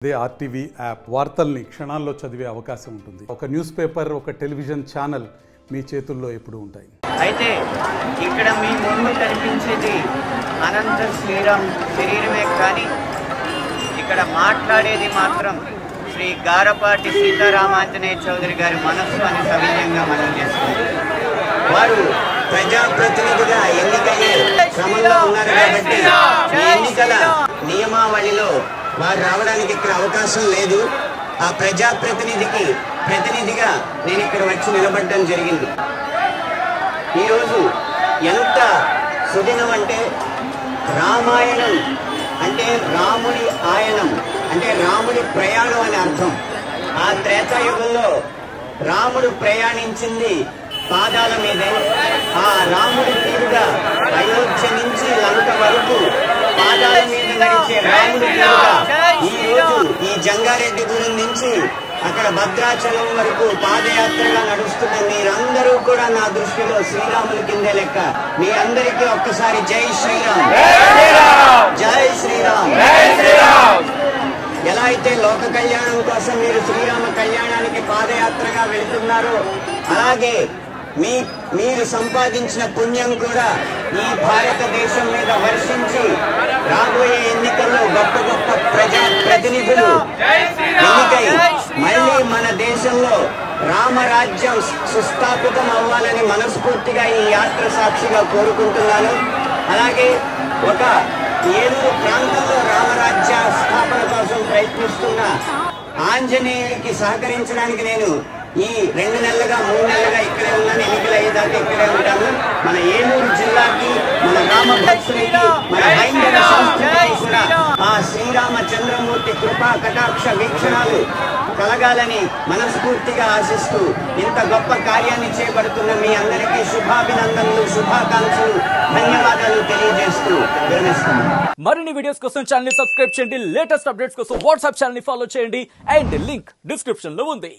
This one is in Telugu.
అదే ఆర్టీవీ యాప్ వార్తల్ని క్షణాల్లో చదివే అవకాశం ఉంటుంది. ఒక న్యూస్ పేపర్, ఒక టెలివిజన్ ఛానల్ మీ చేతుల్లో ఎప్పుడూ ఉంటాయి. అయితే ఇక్కడ మీ ముందు కనిపించేది అనంత శ్రీరామ్ శరీరమే కానీ ఇక్కడ మాట్లాడేది మాత్రం శ్రీ గారపాటి సీతారామాంజనేయ చౌదరి గారి మనస్సు అని సవినయంగా మనం చేస్తుంది. వారు ప్రజాప్రతినిధిగా ఎన్నికయ్యే క్రమంలో ఉన్నారు కాబట్టి ఎన్నికల నియమావళిలో వారు రావడానికి ఇక్కడ అవకాశం లేదు. ఆ ప్రతినిధిగా నేను ఇక్కడ వచ్చి నిలబడడం జరిగింది. ఈరోజు ఎంత సుదినం అంటే రామాయణం అంటే రాముడి ఆయనం అంటే రాముడి ప్రయాణం అని అర్థం. ఆ త్రేతాయుగంలో రాముడు ప్రయాణించింది పాదాల మీదే. ఆ రాముడి తీరుగా అయోధ్య నుంచి లంక వరకు పాదాల మీద నడిచే రాముడి తీరుగా ఈ రోజు ఈ జంగారెడ్డిగూడెం నుంచి అక్కడ భద్రాచలం వరకు పాదయాత్రగా నడుస్తున్న మీరందరూ కూడా నా దృష్టిలో శ్రీరాముల కిందే లెక్క. మీ అందరికీ ఒక్కసారి జై శ్రీరామ్, జై శ్రీరామ్. ఎలా అయితే లోక కళ్యాణం కోసం మీరు శ్రీరామ కళ్యాణానికి పాదయాత్రగా వెళుతున్నారో అలాగే మీరు సంపాదించిన పుణ్యం కూడా ఈ భారతదేశం మీద వర్షించి రాబోయే ఎన్నికల్లో గొప్ప గొప్ప ప్రజా ప్రతినిధులు ఎన్నికై మళ్ళీ మన దేశంలో రామరాజ్యం సుస్థాపితం అవ్వాలని మనస్ఫూర్తిగా ఈ యాత్ర సాక్షిగా కోరుకుంటున్నాను. అలాగే ఒక ఏలూరు ప్రాంతంలో రామరాజ్య స్థాపన కోసం ప్రయత్నిస్తున్న ఆంజనేయుడికి సహకరించడానికి నేను ఈ 2 నెలలుగా 3 నెలలుగా ఇక్కడే ఉన్నాను. ఎన్నికలు అయ్యేదాకా ఇక్కడే ఉంటాను. మన ఏలూరు జిల్లాకి, మన రామ భక్తులకి, మన హైందవ సంస్కృతికి కూడా ఆ శ్రీరామచంద్రమూర్తి కృపా కటాక్ష వీక్షణాలు కలగాలని మనస్ఫూర్తిగా ఆశిస్తూ ఇంత గొప్ప కార్యాన్ని చేపడుతున్న మీ అందరికీ శుభాభినందనలు, శుభాకాంక్షలు, ధన్యవాదాలు తెలియజేస్తూ విరమిస్తున్నాను. మరిన్ని వీడియోస్ కోసం ఛానల్ ని సబ్స్క్రైబ్ చేయండి. లేటెస్ట్ అప్డేట్స్ కోసం వాట్సాప్ ఛానల్ ని ఫాలో చేయండి. అండ్ లింక్ డిస్క్రిప్షన్ లో ఉంది.